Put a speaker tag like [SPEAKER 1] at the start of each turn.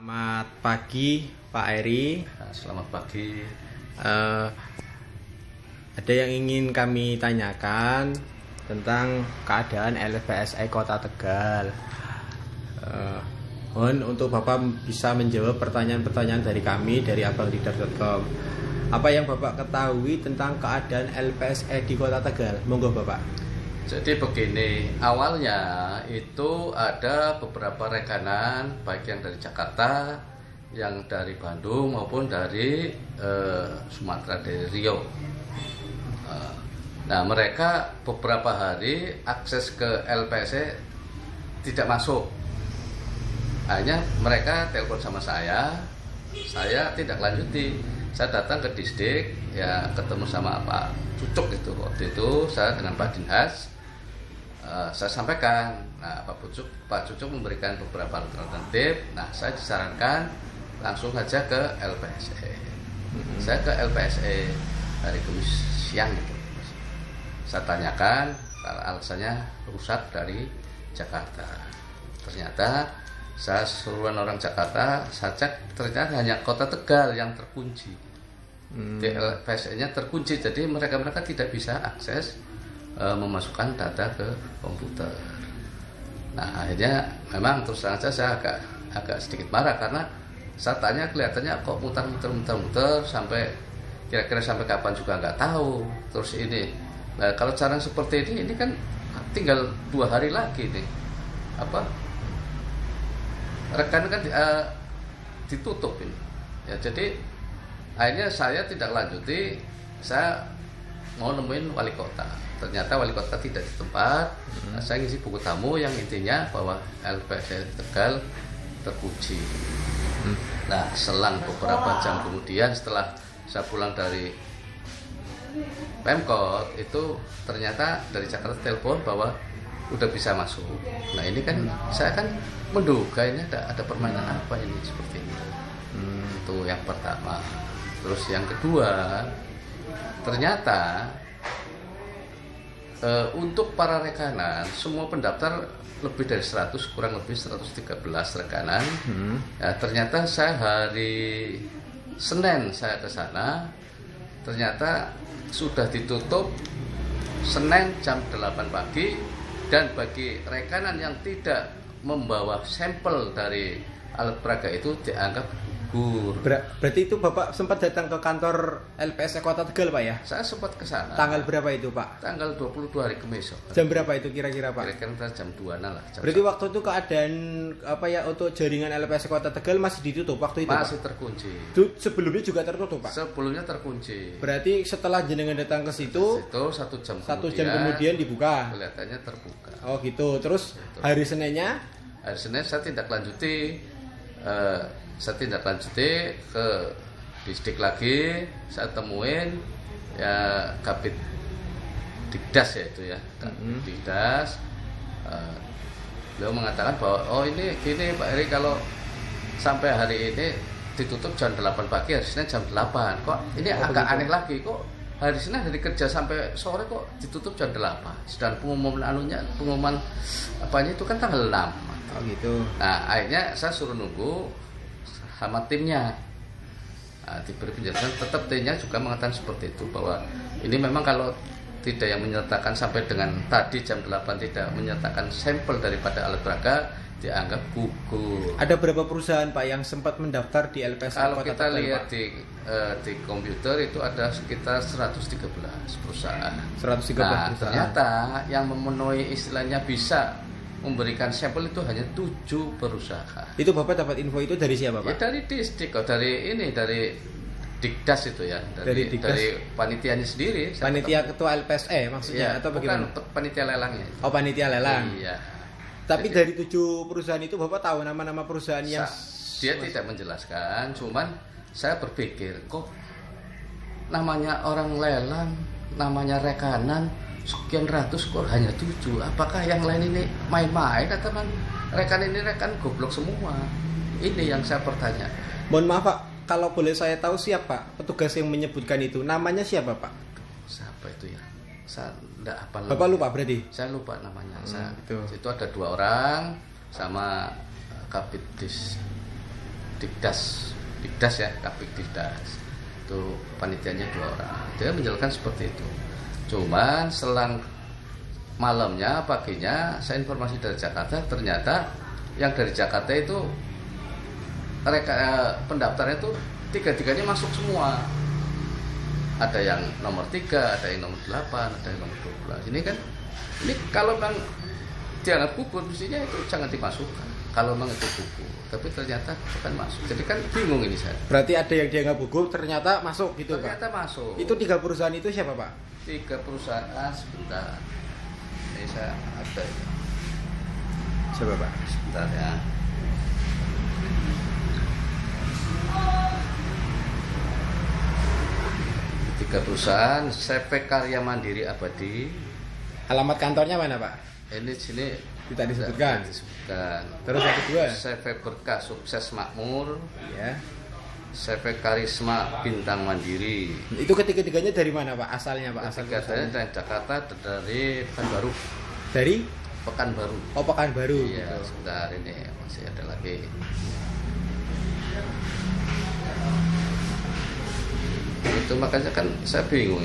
[SPEAKER 1] Selamat pagi Pak Eri.
[SPEAKER 2] Selamat pagi.
[SPEAKER 1] Ada yang ingin kami tanyakan tentang keadaan LPSE Kota Tegal. Mohon untuk Bapak bisa menjawab pertanyaan-pertanyaan dari kami dari abangleader.com. Apa yang Bapak ketahui tentang keadaan LPSE di Kota Tegal? Monggo Bapak.
[SPEAKER 2] Jadi begini, awalnya itu ada beberapa rekanan baik yang dari Jakarta, yang dari Bandung maupun dari Sumatera, dari Riau. Nah, mereka beberapa hari akses ke LPSE tidak masuk. Hanya mereka telepon sama saya tidak lanjuti. Saya datang ke Disdik, ya ketemu sama Pak Cucuk itu. Waktu itu saya dengan Pak Dinhas, saya sampaikan. Nah, Pak Cucuk memberikan beberapa alternatif. Nah, saya disarankan langsung saja ke LPSE. Saya ke LPSE hari Kamis siang itu. Saya tanyakan alasannya rusak dari Jakarta. Ternyata saya suruhan orang Jakarta, saya cek ternyata hanya Kota Tegal yang terkunci. LPSE-nya terkunci, jadi mereka tidak bisa akses memasukkan data ke komputer. Nah, akhirnya memang terus terang saja saya agak sedikit marah karena saya tanya kelihatannya kok muter sampai kira-kira sampai kapan juga nggak tahu. Terus ini, nah kalau cara seperti ini kan tinggal 2 hari lagi nih, rekan kan ditutup ini. Ya, jadi akhirnya saya tidak lanjuti, saya mau nemuin wali kota. Ternyata wali kota tidak di tempat. Nah, saya ngisi buku tamu yang intinya bahwa LPSE Tegal terkunci. Nah, selang beberapa jam kemudian setelah saya pulang dari Pemkot itu ternyata dari Jakarta telepon bahwa udah bisa masuk. Nah, ini kan saya kan menduga ini ada permainan apa ini seperti ini. Itu yang pertama. Terus yang kedua, ternyata untuk para rekanan semua pendaftar lebih dari 100, kurang lebih 113 rekanan. Ya, ternyata saya hari Senin saya ke sana, ternyata sudah ditutup Senin jam 8 pagi, dan bagi rekanan yang tidak membawa sampel dari alat peraga itu dianggap gugur.
[SPEAKER 1] Berarti itu Bapak sempat datang ke kantor LPSE Kota Tegal, Pak ya?
[SPEAKER 2] Saya sempat ke sana.
[SPEAKER 1] Tanggal berapa itu, Pak?
[SPEAKER 2] Tanggal 22 hari Kamis.
[SPEAKER 1] Jam berapa itu kira-kira, Pak?
[SPEAKER 2] Kira-kira jam 2-an lah.
[SPEAKER 1] Berarti waktu itu keadaan untuk jaringan LPSE Kota Tegal masih ditutup waktu itu,
[SPEAKER 2] masih
[SPEAKER 1] Pak?
[SPEAKER 2] terkunci.
[SPEAKER 1] Sebelumnya juga tertutup, Pak?
[SPEAKER 2] Sebelumnya terkunci.
[SPEAKER 1] Berarti setelah jenengan datang ke situ,
[SPEAKER 2] satu jam
[SPEAKER 1] kemudian dibuka.
[SPEAKER 2] Kelihatannya terbuka.
[SPEAKER 1] Oh gitu. Terus hari Seninnya?
[SPEAKER 2] Hari Senin saya tidak lanjuti. Saya tindak lanjuti ke Disdik lagi, saya temuin ya Kabid Dikdas ya itu ya, Dikdas. Beliau mengatakan bahwa ini gini Pak Eri, kalau sampai hari ini ditutup jam 8 pagi, hari Senin jam 8. Kok ini agak begitu? Aneh lagi, kok hari Senin hari kerja sampai sore kok ditutup jam 8. Sedang pengumuman apanya itu kan tanggal 6.
[SPEAKER 1] Oh gitu.
[SPEAKER 2] Nah, akhirnya saya suruh nunggu sama timnya. Nah, diberi penjelasan, tetap timnya juga mengatakan seperti itu, bahwa ini memang kalau tidak yang menyertakan sampai dengan tadi jam 8 tidak menyertakan sampel daripada alat peraga dianggap gugur.
[SPEAKER 1] Ada berapa perusahaan Pak yang sempat mendaftar di LPSE
[SPEAKER 2] kalau
[SPEAKER 1] Kota
[SPEAKER 2] kita
[SPEAKER 1] Tegal,
[SPEAKER 2] lihat
[SPEAKER 1] Pak?
[SPEAKER 2] di komputer itu ada sekitar 113 perusahaan.
[SPEAKER 1] 113
[SPEAKER 2] nah,
[SPEAKER 1] perusahaan.
[SPEAKER 2] Ternyata yang memenuhi istilahnya bisa memberikan sampel itu hanya 7 perusahaan.
[SPEAKER 1] Itu Bapak dapat info itu dari siapa, Pak?
[SPEAKER 2] Ya, dari Disdik, dari Dikdas itu ya, dari panitianya sendiri.
[SPEAKER 1] Panitia ketua LPSE maksudnya, atau bagaimana?
[SPEAKER 2] Bukan, panitia lelangnya.
[SPEAKER 1] Oh, panitia lelang.
[SPEAKER 2] Iya.
[SPEAKER 1] Tapi dari 7 perusahaan itu Bapak tahu nama-nama perusahaan yang
[SPEAKER 2] dia tidak menjelaskan, cuman saya berpikir kok namanya orang lelang, namanya rekanan sekian ratus kok hanya 7. Apakah yang lain ini main-main atau rekan ini rekan goblok semua? Ini yang saya pertanyaan.
[SPEAKER 1] Mohon maaf Pak, kalau boleh saya tahu siapa petugas yang menyebutkan itu? Namanya siapa Pak?
[SPEAKER 2] Siapa itu ya? Saya enggak hafal.
[SPEAKER 1] Bapak lupa berarti?
[SPEAKER 2] Saya lupa namanya.
[SPEAKER 1] Itu
[SPEAKER 2] ada 2 orang sama Kabid Dikdas ya, Kapik Dikdas. Itu panitianya 2 orang. Dia menjelaskan seperti itu. Cuman selang malamnya, paginya saya informasi dari Jakarta, ternyata yang dari Jakarta itu pendaftarnya itu 3-3-nya masuk semua. Ada yang nomor 3, ada yang nomor 8, ada yang nomor 12. Ini kalau memang dianggap gugur, mestinya itu jangan dimasukkan. Kalau memang itu gugur, tapi ternyata bukan masuk. Jadi kan bingung ini saya.
[SPEAKER 1] Berarti ada yang dianggap gugur ternyata masuk gitu,
[SPEAKER 2] Ternyata
[SPEAKER 1] Pak?
[SPEAKER 2] masuk.
[SPEAKER 1] Itu 3 perusahaan itu siapa, Pak?
[SPEAKER 2] 3 perusahaan, sebentar. Ini saya ada ini.
[SPEAKER 1] Coba, Pak.
[SPEAKER 2] Sebentar ya. Tiga perusahaan, CV Karya Mandiri Abadi.
[SPEAKER 1] Alamat kantornya mana, Pak?
[SPEAKER 2] Ini sini
[SPEAKER 1] Tidak disebutkan.
[SPEAKER 2] disebutkan.
[SPEAKER 1] Terus yang kedua?
[SPEAKER 2] CV Berkah Sukses Makmur,
[SPEAKER 1] Ya.
[SPEAKER 2] CV Karisma Bintang Mandiri.
[SPEAKER 1] Itu ketiga-tiganya dari mana, Pak? Asalnya, Pak? Asal
[SPEAKER 2] Ketiga-tiganya dari Jakarta, dari Pekanbaru.
[SPEAKER 1] dari
[SPEAKER 2] Pekanbaru.
[SPEAKER 1] Pekanbaru.
[SPEAKER 2] Iya,
[SPEAKER 1] Gitu.
[SPEAKER 2] sebentar ini masih ada lagi. Itu makanya kan saya bingung.